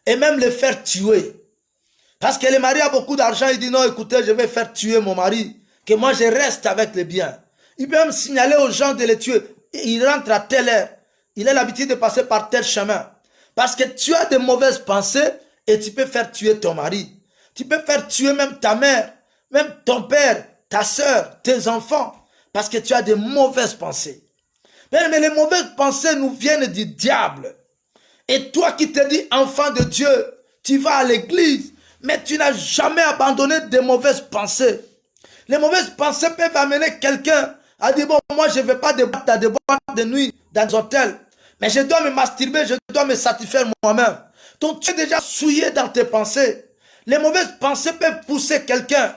et même le faire tuer. Parce que le mari a beaucoup d'argent, il dit non, écoutez, je vais faire tuer mon mari, que moi je reste avec les biens. Il peut même signaler aux gens de les tuer. Il rentre à telle heure. Il a l'habitude de passer par tel chemin. Parce que tu as des mauvaises pensées et tu peux faire tuer ton mari. Tu peux faire tuer même ta mère, même ton père, ta soeur, tes enfants. Parce que tu as des mauvaises pensées. Mais les mauvaises pensées nous viennent du diable. Et toi qui te dis enfant de Dieu, tu vas à l'église, mais tu n'as jamais abandonné des mauvaises pensées. Les mauvaises pensées peuvent amener quelqu'un à dire, bon, moi je ne vais pas dans des boîtes de nuit, dans des hôtels, mais je dois me masturber, je dois me satisfaire moi-même. Donc tu es déjà souillé dans tes pensées. Les mauvaises pensées peuvent pousser quelqu'un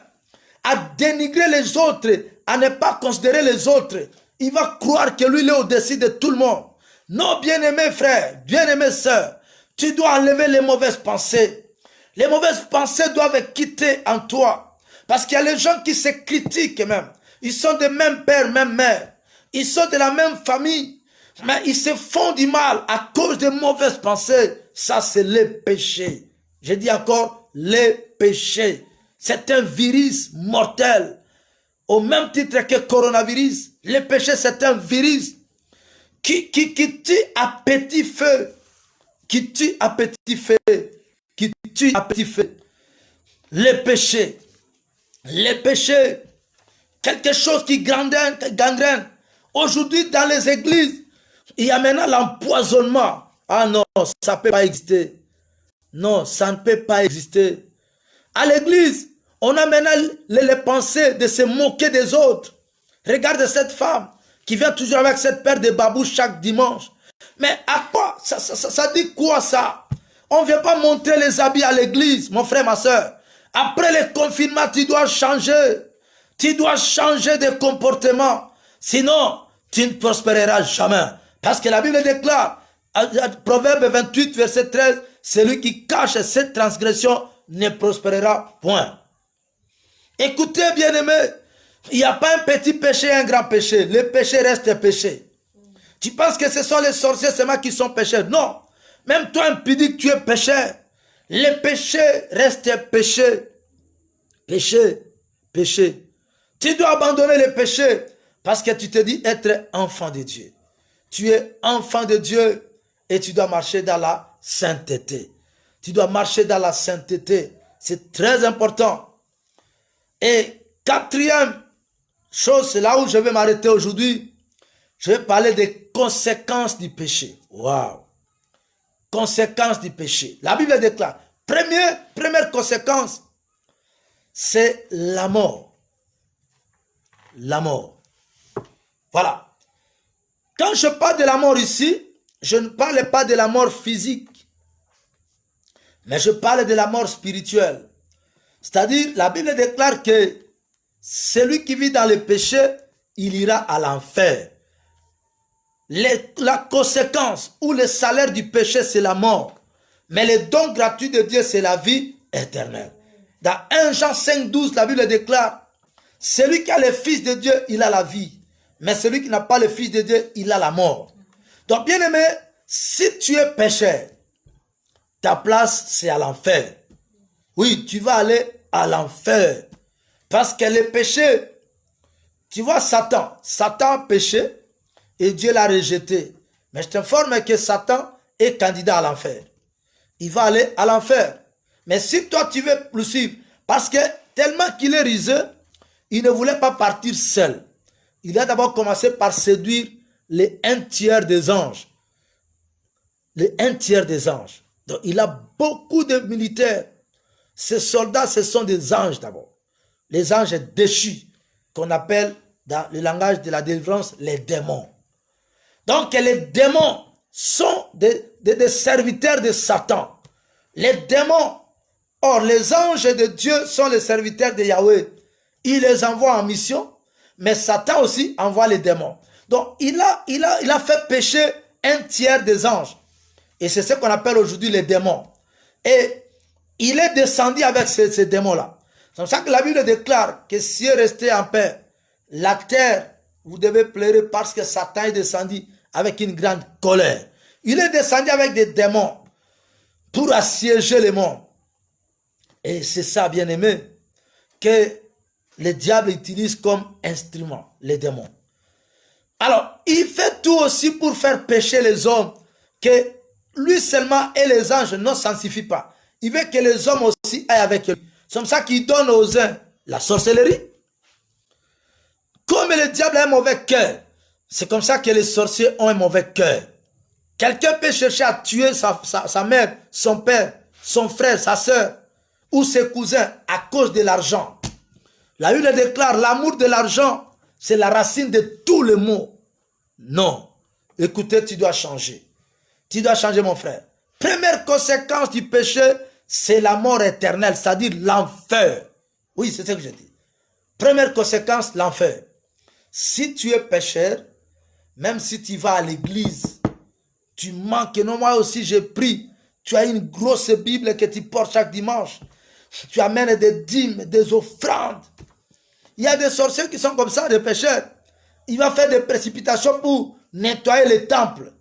à dénigrer les autres, à ne pas considérer les autres. Il va croire que lui, il est au-dessus de tout le monde. Non, bien-aimé frère, bien-aimé sœur, tu dois enlever les mauvaises pensées. Les mauvaises pensées doivent quitter en toi. Parce qu'il y a les gens qui se critiquent même. Ils sont de même père, même mère. Ils sont de la même famille. Mais ils se font du mal à cause de mauvaises pensées. Ça, c'est le péché. Je dis encore, le péché. C'est un virus mortel. Au même titre que le coronavirus, le péché, c'est un virus qui tue à petit feu. Qui tue à petit feu. Qui tue à petit feu. Le péché. Le péché. Quelque chose qui gangrène. Aujourd'hui, dans les églises, il y a maintenant l'empoisonnement. Ah non, ça ne peut pas exister. Non, ça ne peut pas exister. À l'église, on a maintenant les pensées de se moquer des autres. Regarde cette femme qui vient toujours avec cette paire de babouches chaque dimanche. Mais à quoi? Ça dit quoi ça? On ne vient pas montrer les habits à l'église, mon frère, ma soeur. Après le confinement, tu dois changer. Tu dois changer de comportement. Sinon, tu ne prospéreras jamais. Parce que la Bible déclare, Proverbe 28, verset 13, celui qui cache cette transgression ne prospérera point. Écoutez, bien-aimés, il n'y a pas un petit péché et un grand péché. Le péché reste péché. Tu penses que ce sont les sorciers seulement qui sont pécheurs? Non. Même toi, impudique, tu es pécheur. Le péché reste péché. Péché, péché. Tu dois abandonner le péché parce que tu te dis être enfant de Dieu. Tu es enfant de Dieu et tu dois marcher dans la sainteté. Tu dois marcher dans la sainteté. C'est très important. Et quatrième chose, c'est là où je vais m'arrêter aujourd'hui. Je vais parler des conséquences du péché. Waouh! Conséquences du péché. La Bible déclare, première conséquence, c'est la mort. La mort. Voilà. Quand je parle de la mort ici, je ne parle pas de la mort physique, mais je parle de la mort spirituelle. C'est-à-dire, la Bible déclare que celui qui vit dans le péché, il ira à l'enfer. La conséquence ou le salaire du péché, c'est la mort. Mais le don gratuit de Dieu, c'est la vie éternelle. Dans 1 Jean 5, 12, la Bible déclare, celui qui a le Fils de Dieu, il a la vie. Mais celui qui n'a pas le Fils de Dieu, il a la mort. Donc, bien aimé, si tu es pécheur, ta place, c'est à l'enfer. Oui, tu vas aller à l'enfer. Parce que le péché, tu vois Satan a péché et Dieu l'a rejeté. Mais je t'informe que Satan est candidat à l'enfer. Il va aller à l'enfer. Mais si toi tu veux le suivre, parce que tellement qu'il est rusé, il ne voulait pas partir seul. Il a d'abord commencé par séduire les 1/3 des anges. Les 1/3 des anges. Donc il a beaucoup de militaires. Ces soldats, ce sont des anges d'abord. Les anges déchus, qu'on appelle dans le langage de la délivrance, les démons. Donc les démons sont des serviteurs de Satan. Les démons, or les anges de Dieu sont les serviteurs de Yahweh. Il les envoie en mission, mais Satan aussi envoie les démons. Donc il a fait pécher 1/3 des anges. Et c'est ce qu'on appelle aujourd'hui les démons. Et il est descendu avec ces démons-là. C'est pour ça que la Bible déclare que si est resté en paix, la terre, vous devez pleurer parce que Satan est descendu avec une grande colère. Il est descendu avec des démons pour assiéger le monde. Et c'est ça, bien aimé, que le diable utilise comme instrument, les démons. Alors, il fait tout aussi pour faire pécher les hommes, que lui seulement et les anges ne s'en suffit pas. Il veut que les hommes aussi aillent avec lui. C'est comme ça qu'il donne aux uns la sorcellerie. Comme le diable a un mauvais cœur, c'est comme ça que les sorciers ont un mauvais cœur. Quelqu'un peut chercher à tuer sa mère, son père, son frère, sa soeur ou ses cousins à cause de l'argent. La Bible déclare l'amour de l'argent, c'est la racine de tous les maux. Non. Écoutez, tu dois changer. Tu dois changer, mon frère. Première conséquence du péché, c'est la mort éternelle, c'est-à-dire l'enfer. Oui, c'est ce que je dis. Première conséquence, l'enfer. Si tu es pécheur, même si tu vas à l'église, tu manques. Non, moi aussi j'ai pris. Tu as une grosse Bible que tu portes chaque dimanche. Tu amènes des dîmes, des offrandes. Il y a des sorciers qui sont comme ça, des pécheurs. Il va faire des précipitations pour nettoyer les temples,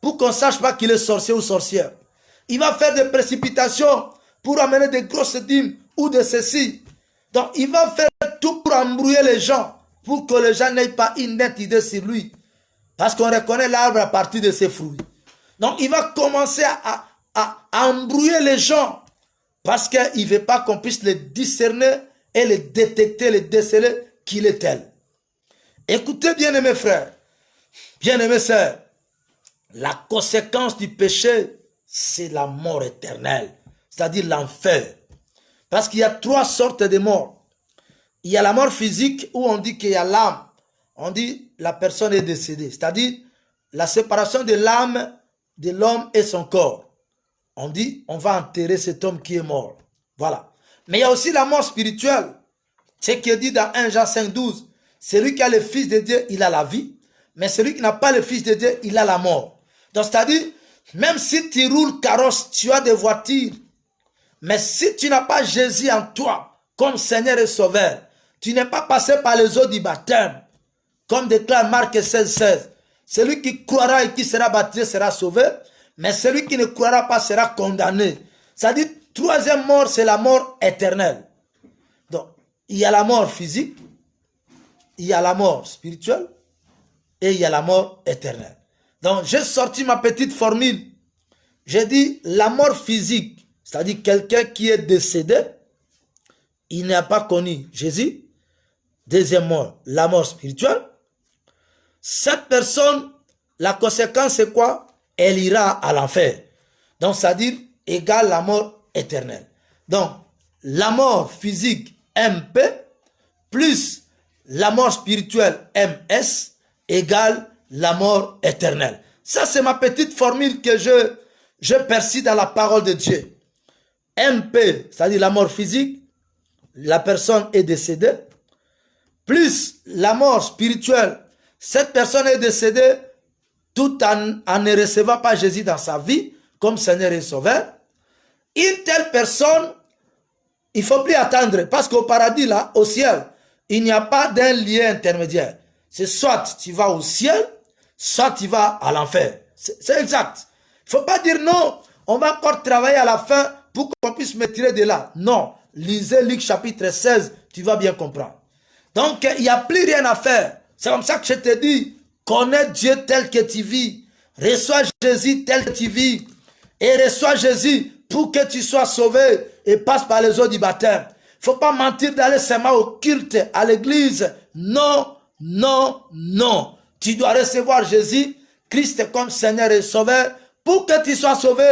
pour qu'on ne sache pas qu'il est sorcier ou sorcière. Il va faire des précipitations pour amener des grosses dîmes ou de ceci. Donc il va faire tout pour embrouiller les gens, pour que les gens n'aient pas une nette idée sur lui. Parce qu'on reconnaît l'arbre à partir de ses fruits. Donc il va commencer à embrouiller les gens, parce qu'il ne veut pas qu'on puisse les discerner et les détecter, les déceler qu'il est tel. Écoutez, bien-aimés frères, bien-aimés sœurs, la conséquence du péché, c'est la mort éternelle, c'est-à-dire l'enfer. Parce qu'il y a 3 sortes de morts. Il y a la mort physique où on dit qu'il y a l'âme. On dit la personne est décédée, c'est-à-dire la séparation de l'âme de l'homme et son corps. On dit on va enterrer cet homme qui est mort. Voilà. Mais il y a aussi la mort spirituelle. Ce qui est dit dans 1 Jean 5, 12. Celui qui a le Fils de Dieu, il a la vie. Mais celui qui n'a pas le Fils de Dieu, il a la mort. Donc c'est-à-dire, même si tu roules carrosse, tu as des voitures. Mais si tu n'as pas Jésus en toi, comme Seigneur et Sauveur, tu n'es pas passé par les eaux du baptême. Comme déclare Marc 16, 16. Celui qui croira et qui sera baptisé sera sauvé. Mais celui qui ne croira pas sera condamné. C'est-à-dire, 3e mort, c'est la mort éternelle. Donc, il y a la mort physique, il y a la mort spirituelle et il y a la mort éternelle. Donc, j'ai sorti ma petite formule. J'ai dit la mort physique, c'est-à-dire quelqu'un qui est décédé, il n'a pas connu Jésus. Deuxièmement, la mort spirituelle. Cette personne, la conséquence c'est quoi? Elle ira à l'enfer. Donc, c'est-à-dire, égale la mort éternelle. Donc, la mort physique, MP, plus la mort spirituelle, MS, égale la mort éternelle. Ça, c'est ma petite formule que je persiste dans la parole de Dieu. MP, c'est-à-dire la mort physique, la personne est décédée, plus la mort spirituelle, cette personne est décédée tout en ne recevant pas Jésus dans sa vie comme Seigneur et Sauveur. Une telle personne, il ne faut plus attendre, parce qu'au paradis, là, au ciel, il n'y a pas d'un lien intermédiaire. C'est soit tu vas au ciel, soit tu vas à l'enfer. C'est exact. Il ne faut pas dire non, on va encore travailler à la fin pour qu'on puisse me tirer de là. Non, lisez Luc chapitre 16, tu vas bien comprendre. Donc, il n'y a plus rien à faire. C'est comme ça que je te dis, connais Dieu tel que tu vis, reçois Jésus tel que tu vis, et reçois Jésus pour que tu sois sauvé et passe par les eaux du baptême. Il ne faut pas mentir d'aller seulement au culte, à l'église. Non, non, non. Tu dois recevoir Jésus, Christ comme Seigneur et Sauveur, pour que tu sois sauvé.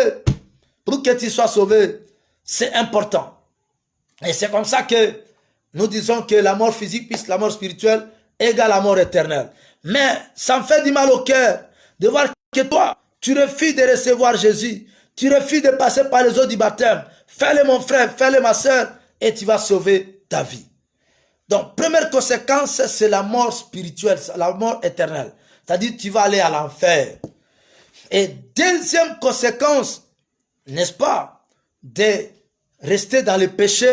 Pour que tu sois sauvé. C'est important. Et c'est comme ça que nous disons que la mort physique plus la mort spirituelle égale la mort éternelle. Mais ça me fait du mal au cœur de voir que toi, tu refuses de recevoir Jésus. Tu refuses de passer par les eaux du baptême. Fais-le mon frère, fais-le ma soeur, et tu vas sauver ta vie. Donc, première conséquence, c'est la mort spirituelle, la mort éternelle. C'est-à-dire, tu vas aller à l'enfer. Et deuxième conséquence, n'est-ce pas, de rester dans le péché,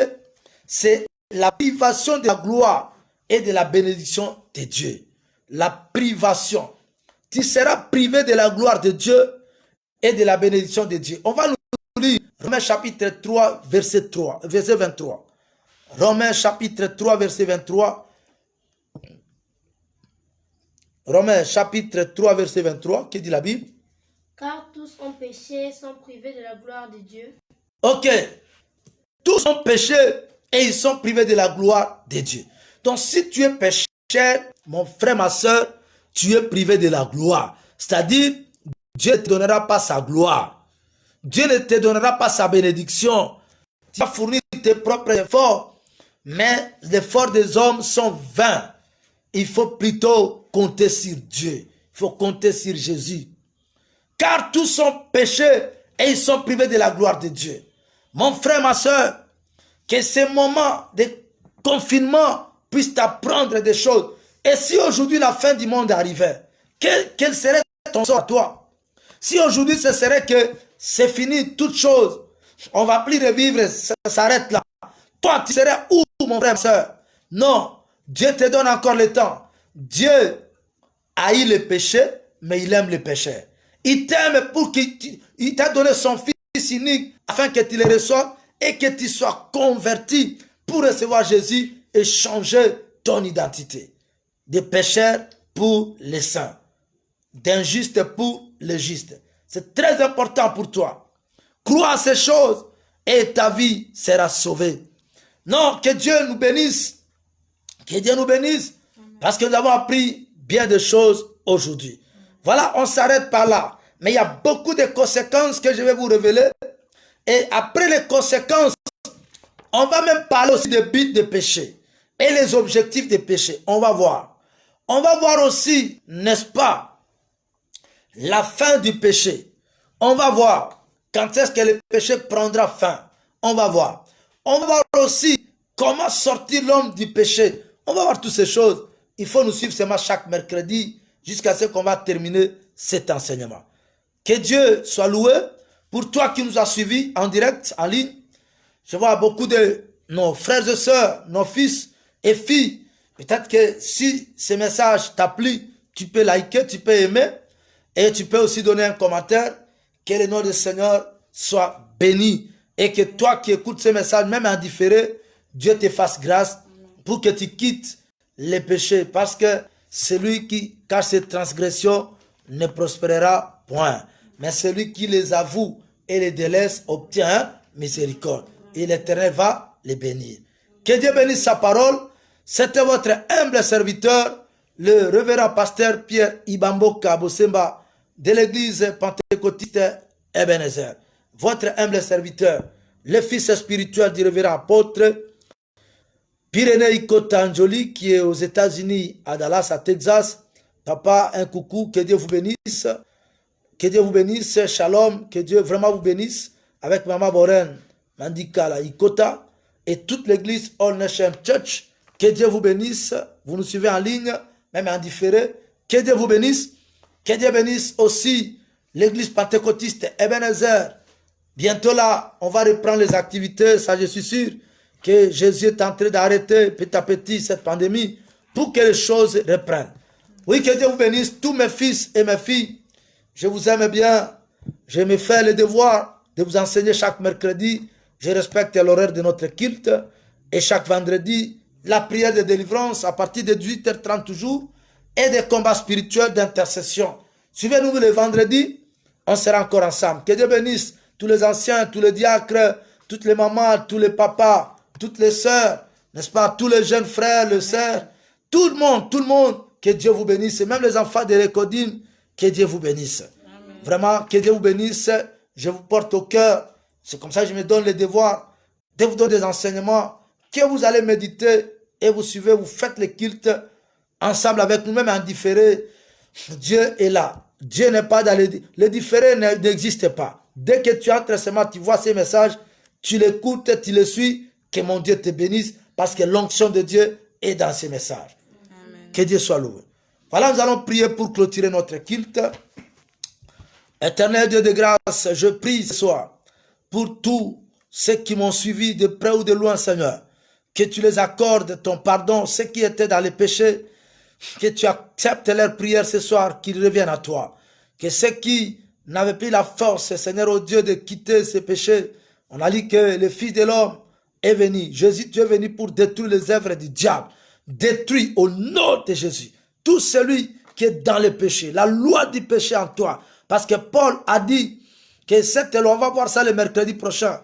c'est la privation de la gloire et de la bénédiction de Dieu. La privation. Tu seras privé de la gloire de Dieu et de la bénédiction de Dieu. On va nous lire Romains chapitre 3, verset 23. Romains chapitre 3, verset 23. Romains chapitre 3, verset 23. Que dit la Bible? Car tous ont péché et sont privés de la gloire de Dieu. Ok. Tous ont péché et ils sont privés de la gloire de Dieu. Donc si tu es pécheur, mon frère, ma soeur, tu es privé de la gloire. C'est-à-dire, Dieu ne te donnera pas sa gloire. Dieu ne te donnera pas sa bénédiction. Tu vas fournir tes propres efforts, mais les efforts des hommes sont vains. Il faut plutôt compter sur Dieu. Il faut compter sur Jésus. Car tous sont péchés et ils sont privés de la gloire de Dieu. Mon frère, ma soeur, que ces moments de confinement puissent t'apprendre des choses. Et si aujourd'hui la fin du monde arrivait, quel serait ton sort à toi? Si aujourd'hui ce serait que c'est fini, toute chose, on ne va plus revivre, ça s'arrête là. Toi, tu serais où, mon frère, ma soeur? Non, Dieu te donne encore le temps. Dieu haït le péché, mais il aime le pécheur. Il t'aime pour qu'il t'a donné son Fils unique afin que tu le reçoives et que tu sois converti pour recevoir Jésus et changer ton identité. De pécheur pour les saints, d'injuste pour les justes. C'est très important pour toi. Crois à ces choses et ta vie sera sauvée. Non, que Dieu nous bénisse. Que Dieu nous bénisse parce que nous avons appris bien de choses aujourd'hui. Voilà, on s'arrête par là. Mais il y a beaucoup de conséquences que je vais vous révéler. Et après les conséquences, on va même parler aussi des buts de péché et les objectifs des péchés. On va voir. On va voir aussi, n'est-ce pas, la fin du péché. On va voir quand est-ce que le péché prendra fin. On va voir. On va voir aussi comment sortir l'homme du péché. On va voir toutes ces choses. Il faut nous suivre seulement chaque mercredi jusqu'à ce qu'on va terminer cet enseignement. Que Dieu soit loué pour toi qui nous as suivis en direct, en ligne. Je vois beaucoup de nos frères et sœurs, nos fils et filles. Peut-être que si ce message t'a plu, tu peux liker, tu peux aimer et tu peux aussi donner un commentaire. Que le nom du Seigneur soit béni et que toi qui écoutes ce message, même en différé, Dieu te fasse grâce pour que tu quittes les péchés parce que celui qui cache ses transgressions ne prospérera point. Mais celui qui les avoue et les délaisse obtient miséricorde. Et l'Éternel va les bénir. Que Dieu bénisse sa parole. C'était votre humble serviteur, le révérend pasteur Pierre Ibambo Kabosemba de l'église pentecôtiste Ebenezer. Votre humble serviteur, le fils spirituel du révérend apôtre Pyrénées Ikotanjoli, qui est aux États-Unis, à Dallas, à Texas. Papa, un coucou, que Dieu vous bénisse. Que Dieu vous bénisse, shalom, que Dieu vraiment vous bénisse. Avec Maman Boren, Mandikala, Ikota, et toute l'église All Nation Church. Que Dieu vous bénisse. Vous nous suivez en ligne, même en différé. Que Dieu vous bénisse. Que Dieu bénisse aussi l'église pentecôtiste Ebenezer. Bientôt là, on va reprendre les activités, ça je suis sûr que Jésus est en train d'arrêter petit à petit cette pandémie pour que les choses reprennent. Oui, que Dieu vous bénisse, tous mes fils et mes filles. Je vous aime bien. Je me fais le devoir de vous enseigner chaque mercredi. Je respecte l'horaire de notre culte. Et chaque vendredi, la prière de délivrance à partir de 18h30 toujours. Et des combats spirituels d'intercession. Suivez-nous le vendredi. On sera encore ensemble. Que Dieu bénisse tous les anciens, tous les diacres, toutes les mamans, tous les papas, toutes les sœurs, n'est-ce pas, tous les jeunes frères, les sœurs, tout le monde, que Dieu vous bénisse, et même les enfants de Récodine, que Dieu vous bénisse. Amen. Vraiment, que Dieu vous bénisse, je vous porte au cœur, c'est comme ça que je me donne le devoir de vous donner des enseignements, que vous allez méditer, et vous suivez, vous faites le culte, ensemble avec nous-mêmes en différé. Dieu est là, Dieu n'est pas dans les différés n'existe pas. Dès que tu entres seulement, tu vois ces messages, tu l'écoutes, tu les suis, que mon Dieu te bénisse, parce que l'onction de Dieu est dans ces messages. Amen. Que Dieu soit loué. Voilà, nous allons prier pour clôturer notre culte. Éternel Dieu de grâce, je prie ce soir pour tous ceux qui m'ont suivi de près ou de loin, Seigneur, que tu les accordes ton pardon, ceux qui étaient dans les péchés, que tu acceptes leurs prières ce soir, qu'ils reviennent à toi. Que ceux qui n'avaient plus la force, Seigneur, oh Dieu, de quitter ces péchés, on a dit que le Fils de l'homme est venu. Jésus, tu es venu pour détruire les œuvres du diable. Détruis au nom de Jésus tout celui qui est dans le péché, la loi du péché en toi. Parce que Paul a dit que cette loi, on va voir ça le mercredi prochain,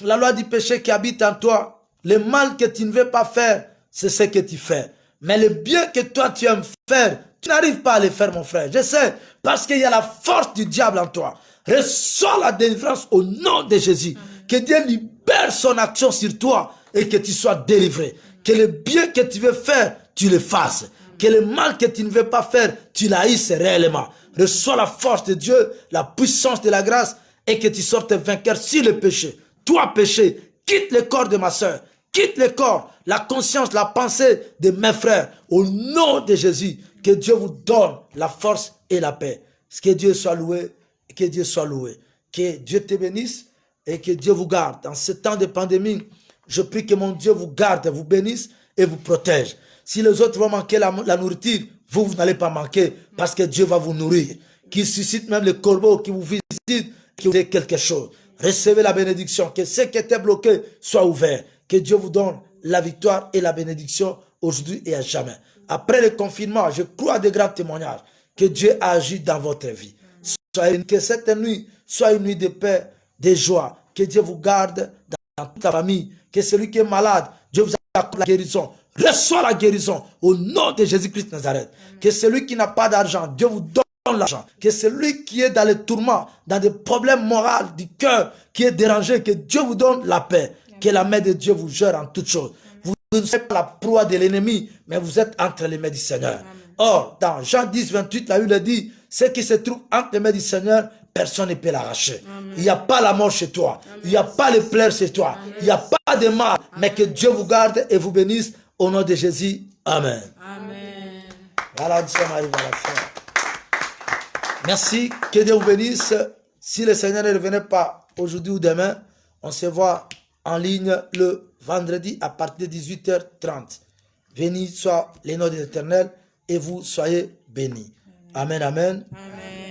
la loi du péché qui habite en toi, le mal que tu ne veux pas faire, c'est ce que tu fais. Mais le bien que toi tu aimes faire, tu n'arrives pas à le faire, mon frère. Je sais, parce qu'il y a la force du diable en toi. Reçois la délivrance au nom de Jésus. Que Dieu libère son action sur toi et que tu sois délivré. Que le bien que tu veux faire, tu le fasses. Que le mal que tu ne veux pas faire, tu l'haïsses réellement. Reçois la force de Dieu, la puissance de la grâce et que tu sortes vainqueur sur le péché. Toi, péché, quitte le corps de ma soeur. Quitte le corps, la conscience, la pensée de mes frères. Au nom de Jésus, que Dieu vous donne la force et la paix. Que Dieu soit loué, que Dieu soit loué. Que Dieu te bénisse et que Dieu vous garde. Dans ce temps de pandémie, je prie que mon Dieu vous garde, vous bénisse et vous protège. Si les autres vont manquer la nourriture, vous n'allez pas manquer parce que Dieu va vous nourrir. Qu'il suscite même les corbeaux qui vous visitent, qui vous donnent quelque chose. Recevez la bénédiction, que ce qui était bloqué soit ouvert. Que Dieu vous donne la victoire et la bénédiction aujourd'hui et à jamais. Après le confinement, je crois à des grands témoignages que Dieu a agi dans votre vie. Que cette nuit soit une nuit de paix, de joie. Que Dieu vous garde dans toute la famille. Que celui qui est malade, Dieu vous accorde la guérison. Reçois la guérison au nom de Jésus-Christ de Nazareth. Que celui qui n'a pas d'argent, Dieu vous donne l'argent. Que celui qui est dans les tourments, dans des problèmes moraux du cœur, qui est dérangé, que Dieu vous donne la paix. Que la main de Dieu vous gère en toutes choses. Vous ne serez pas la proie de l'ennemi, mais vous êtes entre les mains du Seigneur. Or, dans Jean 10, 28, la Bible dit, ce qui se trouve entre les mains du Seigneur, personne ne peut l'arracher. Il n'y a pas la mort chez toi. Il n'y a pas les pleurs chez toi. Il n'y a pas de mal, mais que Dieu vous garde et vous bénisse au nom de Jésus. Amen. Amen. Voilà, nous sommes arrivés à la fin. Merci, que Dieu vous bénisse. Si le Seigneur ne revenait pas aujourd'hui ou demain, on se voit en ligne le vendredi à partir de 18h30. Béni soit le nom de l'Éternel et vous soyez bénis. Amen, amen. Amen.